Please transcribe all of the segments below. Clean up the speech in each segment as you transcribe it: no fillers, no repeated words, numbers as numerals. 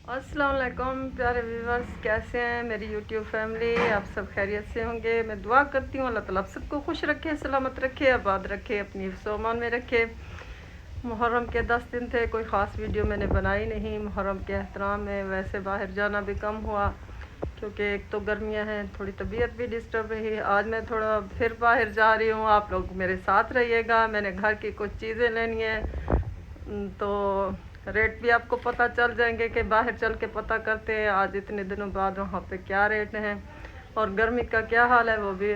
अस्सलाम वालेकुम प्यारे व्यूवर्स, कैसे हैं मेरी यूट्यूब फैमिली। आप सब खैरियत से होंगे। मैं दुआ करती हूँ अल्लाह ताला आप सबको खुश रखे, सलामत रखे, आबाद रखे, अपनी सोमान में रखे। मुहर्रम के 10 दिन थे, कोई ख़ास वीडियो मैंने बनाई नहीं। मुहर्रम के एहतराम में वैसे बाहर जाना भी कम हुआ क्योंकि एक तो गर्मियाँ हैं, थोड़ी तबीयत भी डिस्टर्ब रही। आज मैं थोड़ा फिर बाहर जा रही हूँ, आप लोग मेरे साथ रहिएगा। मैंने घर की कुछ चीज़ें लेनी है तो रेट भी आपको पता चल जाएंगे कि बाहर चल के पता करते हैं आज इतने दिनों बाद वहाँ पे क्या रेट हैं और गर्मी का क्या हाल है वो भी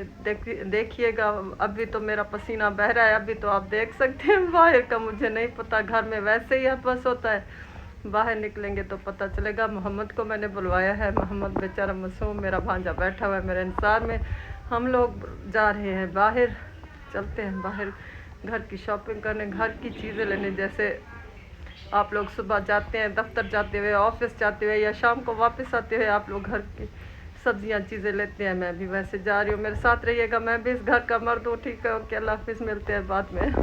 देखिएगा। अभी तो मेरा पसीना बह रहा है, अभी तो आप देख सकते हैं। बाहर का मुझे नहीं पता, घर में वैसे ही बस होता है, बाहर निकलेंगे तो पता चलेगा। मोहम्मद को मैंने बुलवाया है, मोहम्मद बेचारा मासूम मेरा भांजा बैठा हुआ है मेरे इंतज़ार में। हम लोग जा रहे हैं बाहर, चलते हैं बाहर घर की शॉपिंग करने, घर की चीज़ें लेने। जैसे आप लोग सुबह जाते हैं दफ्तर जाते हुए, ऑफिस जाते हुए या शाम को वापस आते हुए आप लोग घर की सब्जियां चीज़ें लेते हैं, मैं भी वैसे जा रही हूँ, मेरे साथ रहिएगा। मैं भी इस घर का मर्द हूँ, ठीक है। ओके, अल्लाह हाफिज़, मिलते हैं बाद में।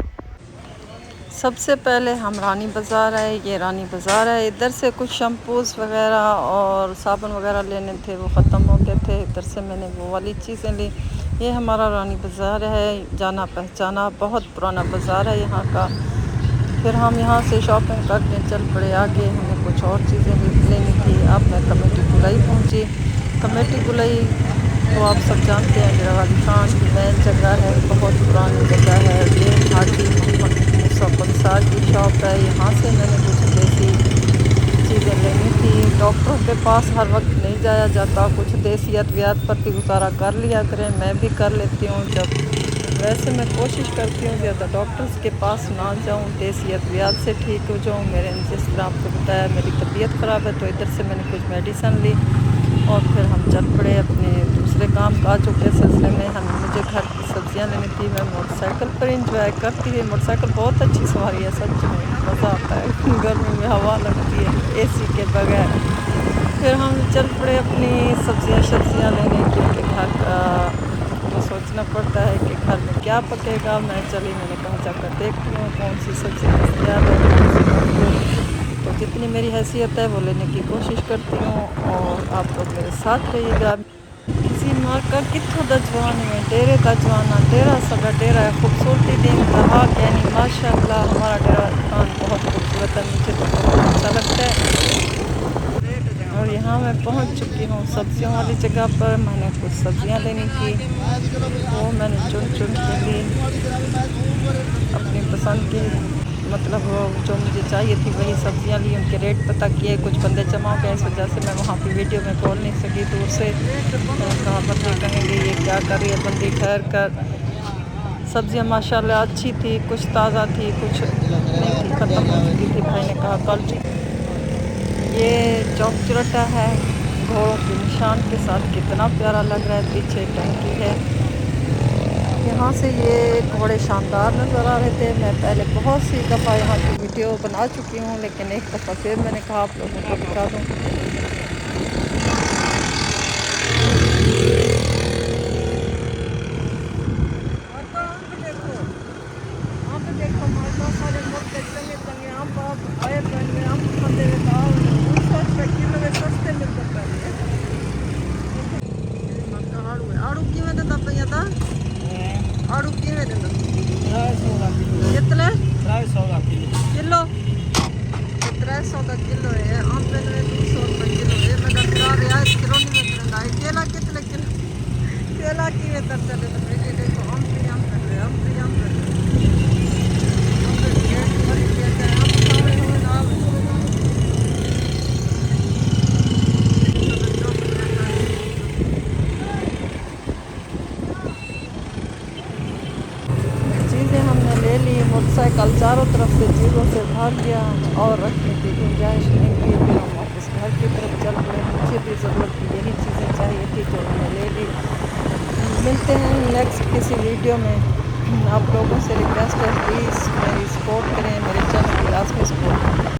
सबसे पहले हम रानी बाज़ार आए, ये रानी बाज़ार है। इधर से कुछ शैम्पूज़ वगैरह और साबुन वगैरह लेने थे, वो ख़त्म हो गए थे। इधर से मैंने वो वाली चीज़ें ली। ये हमारा रानी बाज़ार है, जाना पहचाना बहुत पुराना बाज़ार है यहाँ का। फिर हम यहाँ से शॉपिंग करके चल पड़े आगे, हमें कुछ और चीज़ें लेनी थी। अब मैं कमेटी गुलाई पहुँची। कमेटी गुलाई तो आप सब जानते हैं डेरावाली खान की मेन जगह है, बहुत पुरानी जगह है। ये हाजी मोहम्मद मूसा पंसार की शॉप है। यहाँ से मैंने कुछ देसी चीज़ें लेनी थी। डॉक्टरों के पास हर वक्त नहीं जाया जाता, कुछ देसी अद्वियात पर भी गुजारा कर लिया करें, मैं भी कर लेती हूँ। जब वैसे मैं कोशिश करती हूँ ज़्यादा डॉक्टर्स के पास ना जाऊँ, देसी अद्वियात से ठीक हो जाऊँ। मेरे जिस तरह आपको बताया मेरी तबीयत ख़राब है, तो इधर से मैंने कुछ मेडिसन ली और फिर हम चल पड़े अपने दूसरे काम काजों के सिलसिले में। मुझे घर की सब्जियां लेनी थी। मैं मोटरसाइकिल पर इंजॉय करती है, मोटरसाइकिल बहुत अच्छी सवारी है, सच में मज़ा आता है। गर्मी में हवा लगती है एसी के बगैर। फिर हम चल पड़े अपनी सब्जियां लेने, क्योंकि घर का तो सोचना पड़ता है कि घर में क्या पकेगा। मैंने कहा जाकर देखती हूँ कौन सी सब्ज़ी दस्तयाब है, कौन सी मौजूद। तो जितनी मेरी हैसियत है वो लेने की कोशिश करती हूँ और आप लोग मेरे साथ रहिएगा। किसी माँ का कितों दा जवान में डेरे का जवाना डेरा सगा डेरा है, खूबसूरती दिन कहा यानी माशाल्लाह हमारा डेरा खान बहुत खूबसूरत है, मुझे तो बहुत अच्छा लगता है। और यहाँ मैं पहुँच चुकी हूँ सब्जियों वाली जगह पर। मैंने कुछ सब्जियाँ लेनी थी, वो मैंने चुन चुन के ली अपनी पसंद की, मतलब वो जो मुझे चाहिए थी वही सब्जियां ली। उनके रेट पता किए, कुछ बंदे जमा हो गए, इस वजह से मैं वहाँ पे वीडियो में बोल नहीं सकी दूर से। मैंने कहा बंदे कहेंगे ये क्या कर रही है बंदी, ठहर कर। सब्जियां माशाल्लाह अच्छी थी, कुछ ताज़ा थी, कुछ नहीं थी, ख़त्म हो चुकी थी। भाई ने कहा कल। ये चौक चुरटा है, घोड़ों के निशान के साथ कितना प्यारा लग रहा है। पीछे टंकी है, यहाँ से ये घोड़े शानदार नज़र आ रहे थे। मैं पहले बहुत सी दफ़ा यहाँ की वीडियो बना चुकी हूँ, लेकिन एक दफ़ा फिर मैंने कहा आप लोगों को दिखा दूँ। आड़ू किवें दिंदा पईया ता आड़ू किवें दिंदा कितने 300 किलो 300 का किलो है। आम पे 200 रुपये किलो है। मैं करा रियायत किलो नहीं में करना है। केला कितने किलो, केला किवें तर चले तो बेटे देखो आम पे आम कर रहे, आम पे आम कर रहे, आम पे रेट बढ़ गया है। आम सामने हो ना चीज़ें हमने ले ली। मोटरसाइकिल चारों तरफ से चीज़ों से भर गया और रखने की गुंजाइश नहीं थी। फिर हम वापस घर की तरफ चल पड़े। मुझे भी ज़रूरत की यही चीज़ें चाहिए थी जो मैंने ले ली। मिलते हैं नेक्स्ट किसी वीडियो में। आप लोगों से रिक्वेस्ट है प्लीज़ मेरी सपोर्ट करें, मेरे चैनल की लाजमी सपोर्ट करें।